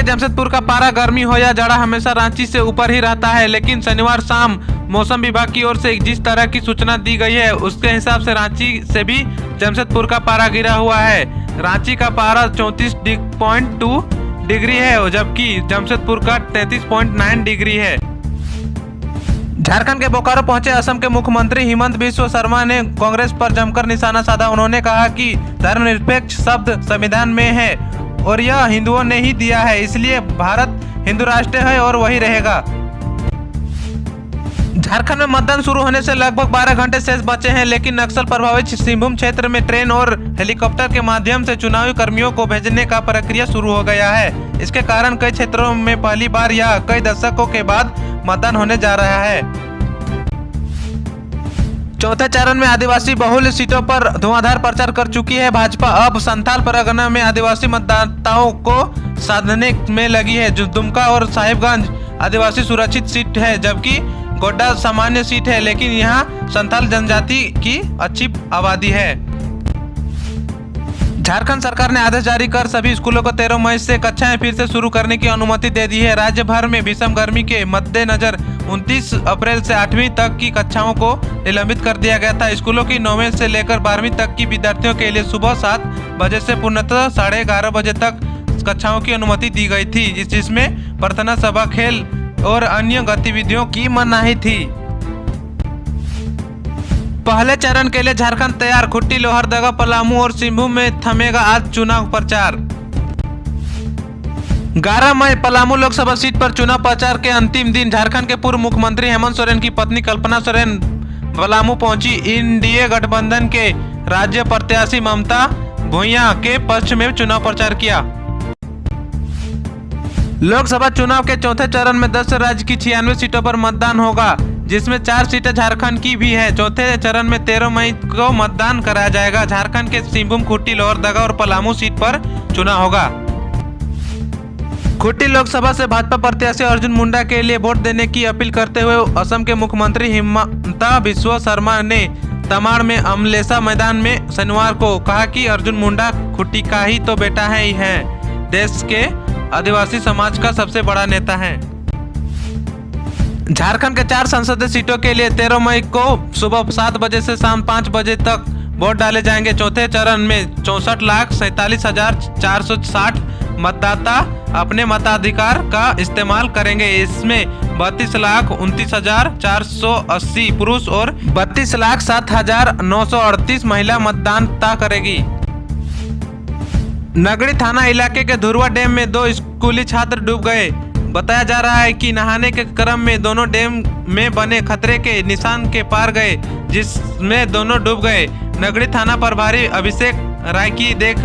जमशेदपुर का पारा गर्मी हो या जाड़ा हमेशा रांची से ऊपर ही रहता है, लेकिन शनिवार शाम मौसम विभाग की ओर से जिस तरह की सूचना दी गई है उसके हिसाब से रांची से भी जमशेदपुर का पारा गिरा हुआ है। रांची का पारा 34.2 डिग्री है जबकि जमशेदपुर का 33.9 डिग्री है। झारखंड के बोकारो पहुंचे असम के मुख्यमंत्री हिमंत बिस्वा शर्मा ने कांग्रेस पर जमकर निशाना साधा। उन्होंने कहा कि धर्मनिरपेक्ष शब्द संविधान में है और यह हिंदुओं ने ही दिया है, इसलिए भारत हिंदू राष्ट्र है और वही रहेगा। झारखंड में मतदान शुरू होने से लगभग 12 घंटे शेष बचे हैं, लेकिन नक्सल प्रभावित सिंहभूम क्षेत्र में ट्रेन और हेलीकॉप्टर के माध्यम से चुनावी कर्मियों को भेजने का प्रक्रिया शुरू हो गया है। इसके कारण कई क्षेत्रों में पहली बार या कई दशकों के बाद मतदान होने जा रहा है। चौथे चरण में आदिवासी बहुल सीटों पर धुआंधार प्रचार कर चुकी है भाजपा। अब संथाल परगना में आदिवासी मतदाताओं को साधने में लगी है। जो दुमका और साहिबगंज आदिवासी सुरक्षित सीट है, जबकि गोड्डा सामान्य सीट है, लेकिन यहाँ संथाल जनजाति की अच्छी आबादी है। झारखंड सरकार ने आदेश जारी कर सभी स्कूलों को 13 मई से कक्षाएं फिर से शुरू करने की अनुमति दे दी है। राज्य भर में भीषण गर्मी के मद्देनजर 29 अप्रैल से 8वीं तक की कक्षाओं को निलंबित कर दिया गया था। स्कूलों की 9वीं से लेकर 12वीं तक की विद्यार्थियों के लिए सुबह 7 बजे से पूर्णतः 11:30 बजे तक कक्षाओं की अनुमति दी गई थी, जिसमें प्रार्थना सभा, खेल और अन्य गतिविधियों की मनाही थी। पहले चरण के लिए झारखंड तैयार। खुट्टी, लोहरदगा, पलामू और सिंहभूम में थमेगा आज चुनाव प्रचार। 11 मई पलामू लोकसभा सीट पर चुनाव प्रचार के अंतिम दिन झारखंड के पूर्व मुख्यमंत्री हेमंत सोरेन की पत्नी कल्पना सोरेन पलामू पहुंची। एनडीए गठबंधन के राज्य प्रत्याशी ममता भूइया के पक्ष में चुनाव प्रचार किया। लोकसभा चुनाव के चौथे चरण में 10 राज्य की 96 सीटों पर मतदान होगा, जिसमें 4 सीटें झारखंड की भी है। चौथे चरण में 13 मई को मतदान कराया जाएगा। झारखंड के सिंहभूम, खुट्टी, लोहरदगा और पलामू सीट पर चुनाव होगा। खुट्टी लोकसभा से भाजपा प्रत्याशी अर्जुन मुंडा के लिए वोट देने की अपील करते हुए असम के मुख्यमंत्री हिमंता बिस्वा शर्मा ने तमाड़ में अमलेसा मैदान में शनिवार को कहा कि अर्जुन मुंडा खुट्टी का ही तो बेटा है, देश के आदिवासी समाज का सबसे बड़ा नेता है। झारखंड के 4 संसदीय सीटों के लिए 13 मई को सुबह 7 बजे से शाम 5 बजे तक वोट डाले जाएंगे। चौथे चरण में 64,47,460 मतदाता अपने मताधिकार का इस्तेमाल करेंगे। इसमें 32,29,480 पुरुष और 32,07,938 महिला मतदान करेगी। नगड़ी थाना इलाके के धुरवा डैम में 2 स्कूली छात्र डूब गए। बताया जा रहा है कि नहाने के क्रम में दोनों डैम में बने खतरे के निशान के पार गए, जिसमें दोनों डूब गए। नगड़ी थाना प्रभारी अभिषेक राय की देख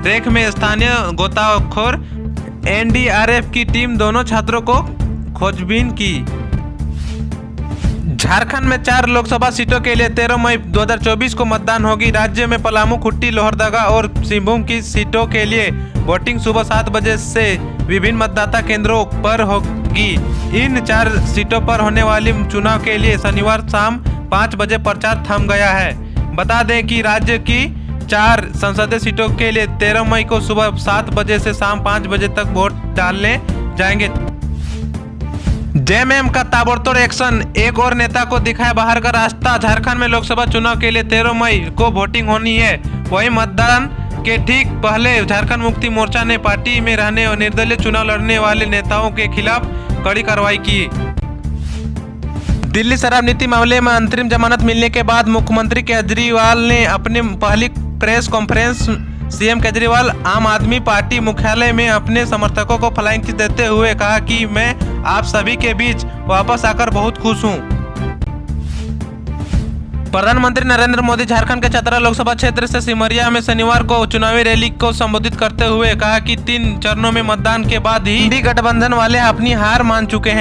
रेख में स्थानीय गोताखोर एनडीआरएफ की टीम दोनों छात्रों को खोजबीन की। झारखंड में 4 लोकसभा सीटों के लिए 13 मई 2024 को मतदान होगी। राज्य में पलामू, खुट्टी, लोहरदगा और सिंहभूम की सीटों के लिए वोटिंग सुबह 7 बजे से विभिन्न मतदाता केंद्रों पर होगी। इन 4 सीटों पर होने वाली चुनाव के लिए शनिवार शाम 5 बजे प्रचार थम गया है। बता दें कि राज्य की 4 संसदीय सीटों के लिए 13 मई को सुबह 7 बजे से शाम 5 बजे तक वोट डालने जाएंगे। जेएमएम का ताबड़तोड़ एक्शन, एक और नेता को दिखाया बाहर का रास्ता। झारखंड में लोकसभा चुनाव के लिए 13 मई को वोटिंग होनी है। वही मतदान के ठीक पहले झारखंड मुक्ति मोर्चा ने पार्टी में रहने और निर्दलीय चुनाव लड़ने वाले नेताओं के खिलाफ कड़ी कार्रवाई की। दिल्ली शराब नीति मामले में अंतरिम जमानत मिलने के बाद मुख्यमंत्री केजरीवाल ने अपनी पहली प्रेस कॉन्फ्रेंस सीएम केजरीवाल आम आदमी पार्टी मुख्यालय में अपने समर्थकों को फ्लाइंग किस देते हुए कहा कि मैं आप सभी के बीच वापस आकर बहुत खुश हूं। प्रधानमंत्री नरेंद्र मोदी झारखंड के चतरा लोकसभा क्षेत्र से सिमरिया में शनिवार को चुनावी रैली को संबोधित करते हुए कहा कि 3 चरणों में मतदान के बाद ही इंडी गठबंधन वाले अपनी हार मान चुके हैं।